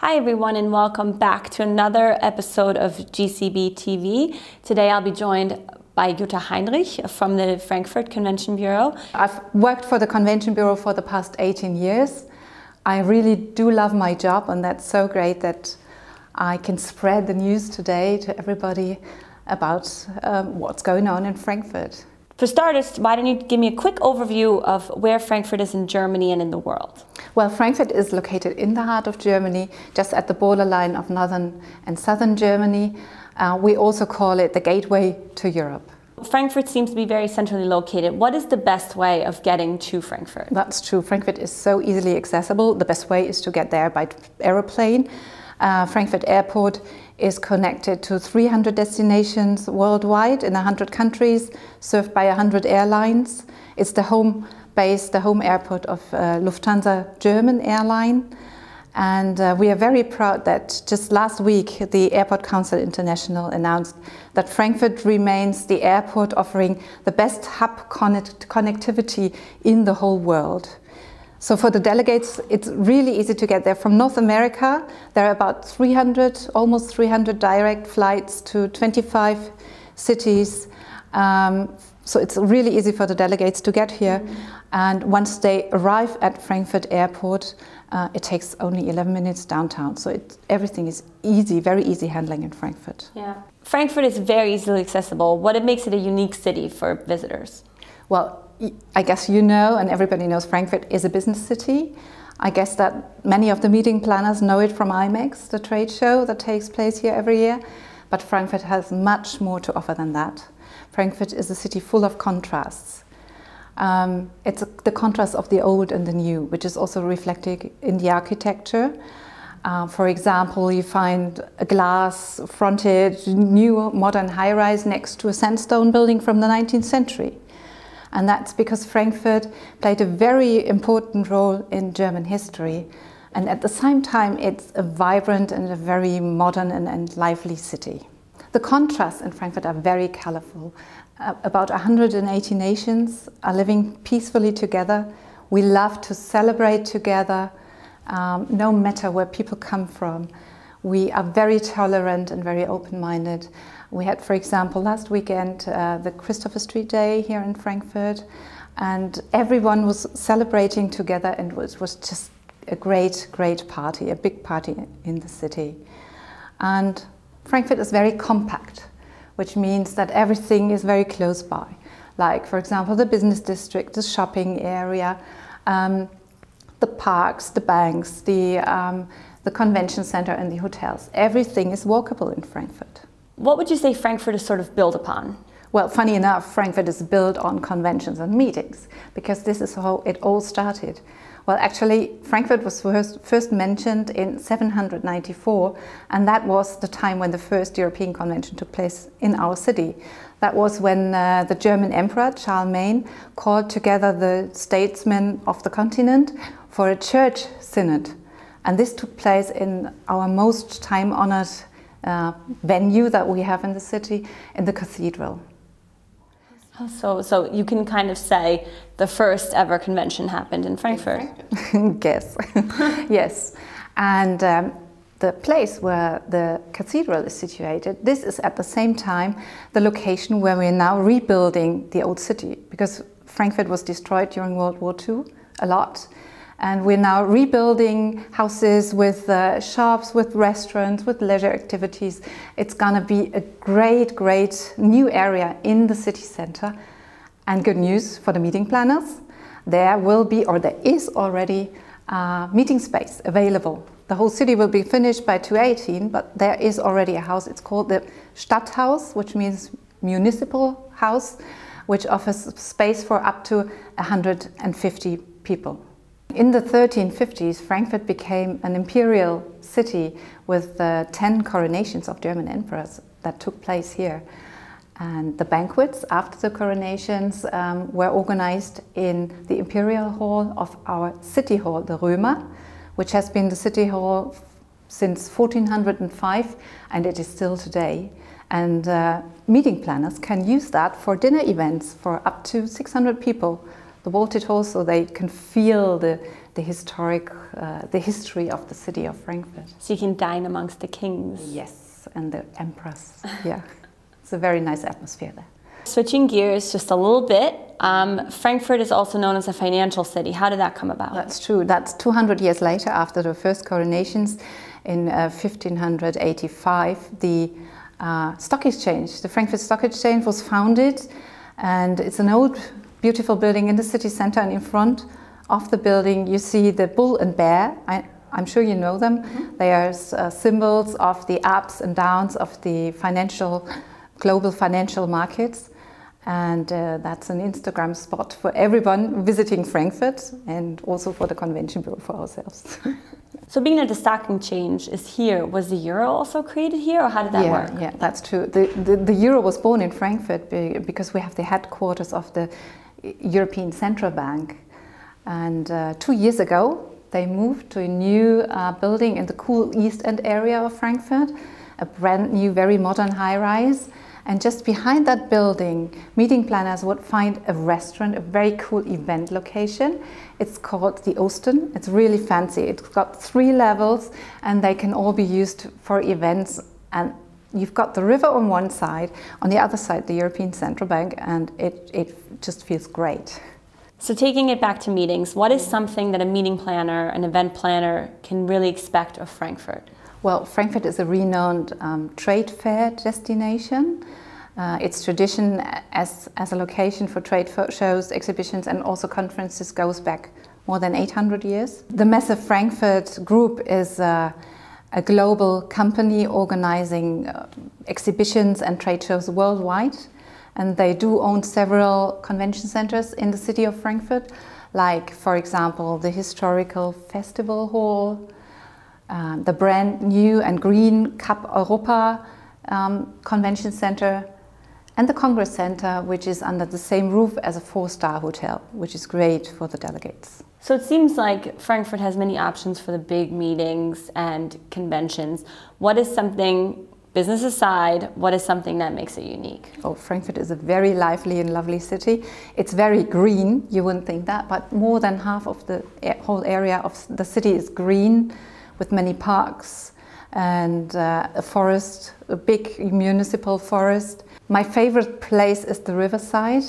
Hi everyone and welcome back to another episode of GCB TV. Today I'll be joined by Jutta Heinrich from the Frankfurt Convention Bureau. I've worked for the Convention Bureau for the past 18 years. I really do love my job, and that's so great that I can spread the news today to everybody about what's going on in Frankfurt. For starters, why don't you give me a quick overview of where Frankfurt is in Germany and in the world? Well, Frankfurt is located in the heart of Germany, just at the borderline of northern and southern Germany. We also call it the gateway to Europe. Frankfurt seems to be very centrally located. What is the best way of getting to Frankfurt? That's true. Frankfurt is so easily accessible. The best way is to get there by aeroplane. Frankfurt Airport is connected to 300 destinations worldwide in 100 countries, served by 100 airlines. It's the home base, the home airport of Lufthansa German airline. And we are very proud that just last week the Airport Council International announced that Frankfurt remains the airport offering the best hub connectivity in the whole world. So for the delegates, it's really easy to get there. From North America, there are about 300, almost 300 direct flights to 25 cities. So it's really easy for the delegates to get here. And once they arrive at Frankfurt Airport, it takes only 11 minutes downtown. So everything is easy, very easy handling in Frankfurt. Yeah. Frankfurt is very easily accessible. What makes it a unique city for visitors? Well, I guess you know, and everybody knows, Frankfurt is a business city. I guess that many of the meeting planners know it from IMEX, the trade show that takes place here every year. But Frankfurt has much more to offer than that. Frankfurt is a city full of contrasts. It's the contrast of the old and the new, which is also reflected in the architecture. For example, you find a glass-fronted, new modern high-rise next to a sandstone building from the 19th century. And that's because Frankfurt played a very important role in German history. And at the same time, it's a vibrant and a very modern and lively city. The contrasts in Frankfurt are very colorful. About 180 nations are living peacefully together. We love to celebrate together, no matter where people come from. We are very tolerant and very open-minded. We had, for example, last weekend the Christopher Street Day here in Frankfurt, and everyone was celebrating together, and it was just a great party, a big party in the city. And Frankfurt is very compact, which means that everything is very close by. Like, for example, the business district, the shopping area, the parks, the banks, the convention center and the hotels. Everything is walkable in Frankfurt. What would you say Frankfurt is sort of built upon? Well, funny enough, Frankfurt is built on conventions and meetings, because this is how it all started. Well, actually, Frankfurt was first mentioned in 794, and that was the time when the first European convention took place in our city. That was when the German Emperor, Charlemagne, called together the statesmen of the continent for a church synod. And this took place in our most time-honored venue that we have in the city, in the cathedral. So you can kind of say the first ever convention happened in Frankfurt. Yes, yes. And the place where the cathedral is situated, this is at the same time the location where we're now rebuilding the old city, because Frankfurt was destroyed during World War II a lot. And we're now rebuilding houses with shops, with restaurants, with leisure activities. It's going to be a great new area in the city center. And good news for the meeting planners, there will be, or there is already, meeting space available. The whole city will be finished by 2018, but there is already a house. It's called the Stadthaus, which means municipal house, which offers space for up to 150 people. In the 1350s, Frankfurt became an imperial city with 10 coronations of German emperors that took place here. And the banquets after the coronations were organized in the imperial hall of our city hall, the Römer, which has been the city hall since 1405, and it is still today. And meeting planners can use that for dinner events for up to 600 people. The vaulted hall, so they can feel the the history of the city of Frankfurt. So you can dine amongst the kings. Yes, and the empress. Yeah, it's a very nice atmosphere there. Switching gears just a little bit, Frankfurt is also known as a financial city. How did that come about? That's true. That's 200 years later, after the first coronations in 1585, the stock exchange, the Frankfurt Stock Exchange, was founded, and it's an old, beautiful building in the city center, and in front of the building you see the bull and bear. I'm sure you know them. Mm-hmm. They are symbols of the ups and downs of the global financial markets. And that's an Instagram spot for everyone visiting Frankfurt, and also for the Convention Bureau, for ourselves. So being that the stock exchange is here, was the euro also created here, or how did that work? Yeah, that's true. The euro was born in Frankfurt because we have the headquarters of the European Central Bank. And 2 years ago, they moved to a new building in the cool East End area of Frankfurt, a brand new, very modern high-rise. And just behind that building, meeting planners would find a restaurant, a very cool event location. It's called the Osten. It's really fancy. It's got 3 levels, and they can all be used for events. And you've got the river on one side, on the other side the European Central Bank, and it just feels great. So taking it back to meetings, what is something that a meeting planner, an event planner, can really expect of Frankfurt? Well, Frankfurt is a renowned trade fair destination. Its tradition as a location for trade shows, exhibitions, and also conferences goes back more than 800 years. The Messe Frankfurt Group is a global company organizing exhibitions and trade shows worldwide. And they do own several convention centers in the city of Frankfurt, like, for example, the Historical Festival Hall, the brand new and green Cup Europa Convention Center, and the Congress Center, which is under the same roof as a 4-star hotel, which is great for the delegates. So it seems like Frankfurt has many options for the big meetings and conventions. What is something, business aside, what is something that makes it unique? Oh, Frankfurt is a very lively and lovely city. It's very green, you wouldn't think that, but more than half of the whole area of the city is green, with many parks and a forest, a big municipal forest. My favorite place is the riverside,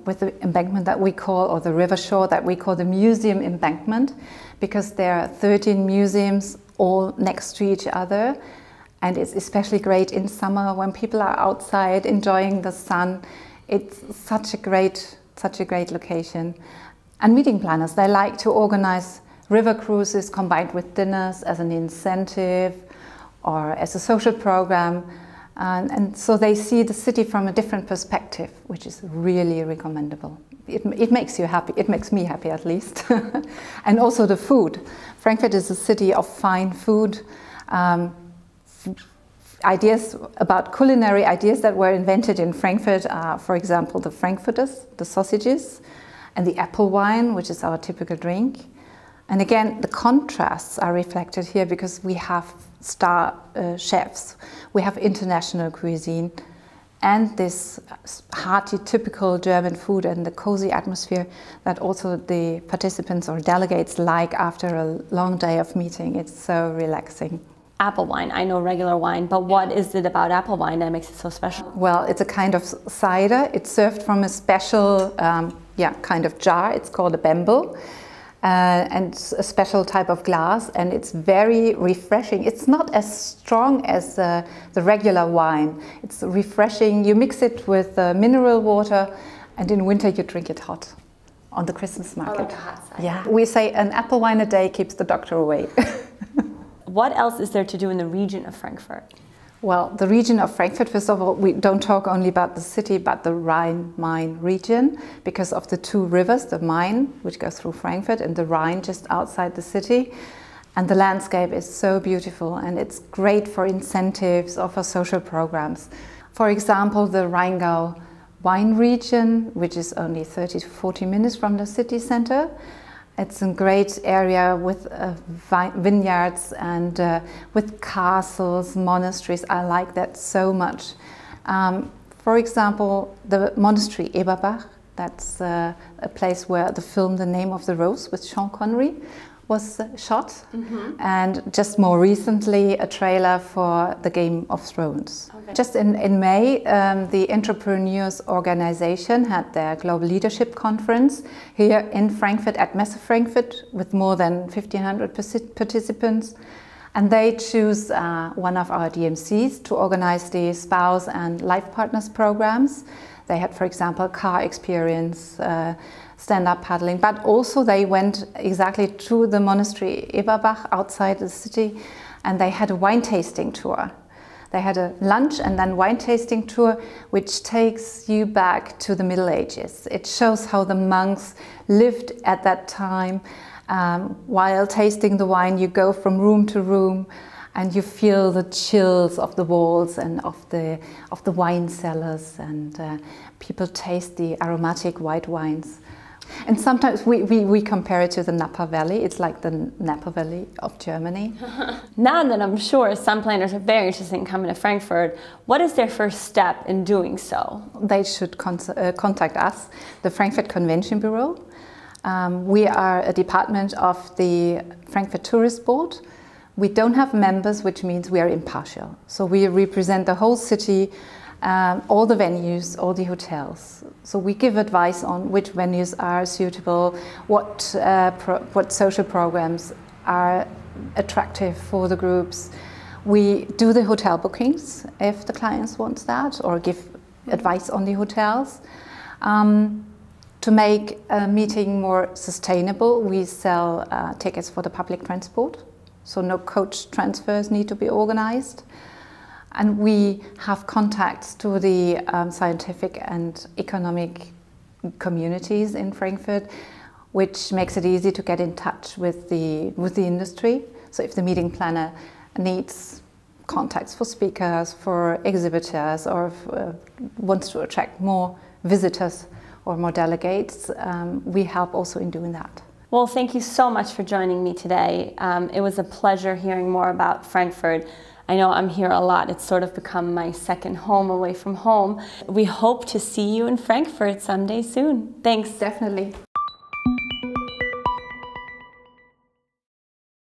with the embankment that we call, or the river shore that we call the museum embankment, because there are 13 museums all next to each other. And it's especially great in summer when people are outside enjoying the sun. It's such a great location. And meeting planners, they like to organize river cruises combined with dinners as an incentive or as a social program. And so they see the city from a different perspective, which is really recommendable. It makes you happy. It makes me happy, at least. And also the food. Frankfurt is a city of fine food. Ideas about culinary ideas that were invented in Frankfurt are, for example, the Frankfurters, the sausages, and the apple wine, which is our typical drink. And again, the contrasts are reflected here because we have star chefs, we have international cuisine, and this hearty, typical German food and the cozy atmosphere that also the participants or delegates like after a long day of meeting. It's so relaxing. Apple wine, I know regular wine, but what is it about apple wine that makes it so special? Well, it's a kind of cider. It's served from a special kind of jar. It's called a bembel. And it's a special type of glass, and it's very refreshing. It's not as strong as the regular wine. It's refreshing. You mix it with mineral water, and in winter you drink it hot on the Christmas market. Oh, like a hot cider. Yeah, we say an apple wine a day keeps the doctor away. What else is there to do in the region of Frankfurt? Well, the region of Frankfurt, first of all, we don't talk only about the city, but the Rhine-Main region, because of the 2 rivers, the Main, which goes through Frankfurt, and the Rhine just outside the city. And the landscape is so beautiful, and it's great for incentives or for social programs. For example, the Rheingau wine region, which is only 30 to 40 minutes from the city center. It's a great area with vineyards and with castles, monasteries. I like that so much. For example, the monastery Eberbach, That's a place where the film The Name of the Rose with Sean Connery was shot. And just more recently a trailer for the Game of Thrones. Okay. Just in May, the Entrepreneurs Organization had their Global Leadership Conference here in Frankfurt at Messe Frankfurt with more than 1,500 participants. And they choose one of our DMCs to organize the spouse and life partners programs. They had, for example, car experience, stand-up paddling, but also they went exactly to the monastery Eberbach outside the city, and they had a wine tasting tour. They had a lunch and then wine tasting tour, which takes you back to the Middle Ages. It shows how the monks lived at that time. While tasting the wine, you go from room to room, and you feel the chills of the walls and of the wine cellars, and people taste the aromatic white wines. And sometimes we compare it to the Napa Valley. It's like the Napa Valley of Germany. Now that I'm sure some planners are very interested in coming to Frankfurt, what is their first step in doing so? They should contact us, the Frankfurt Convention Bureau. We are a department of the Frankfurt Tourist Board. We don't have members, which means we are impartial. So we represent the whole city, all the venues, all the hotels. So we give advice on which venues are suitable, what social programs are attractive for the groups. We do the hotel bookings if the clients want that, or give advice on the hotels. To make a meeting more sustainable, we sell tickets for the public transport. So no coach transfers need to be organized. And we have contacts to the scientific and economic communities in Frankfurt, which makes it easy to get in touch with the industry. So if the meeting planner needs contacts for speakers, for exhibitors, or wants to attract more visitors or more delegates, we help also in doing that. Well, thank you so much for joining me today. It was a pleasure hearing more about Frankfurt. I know I'm here a lot. It's sort of become my second home away from home. We hope to see you in Frankfurt someday soon. Thanks. Definitely.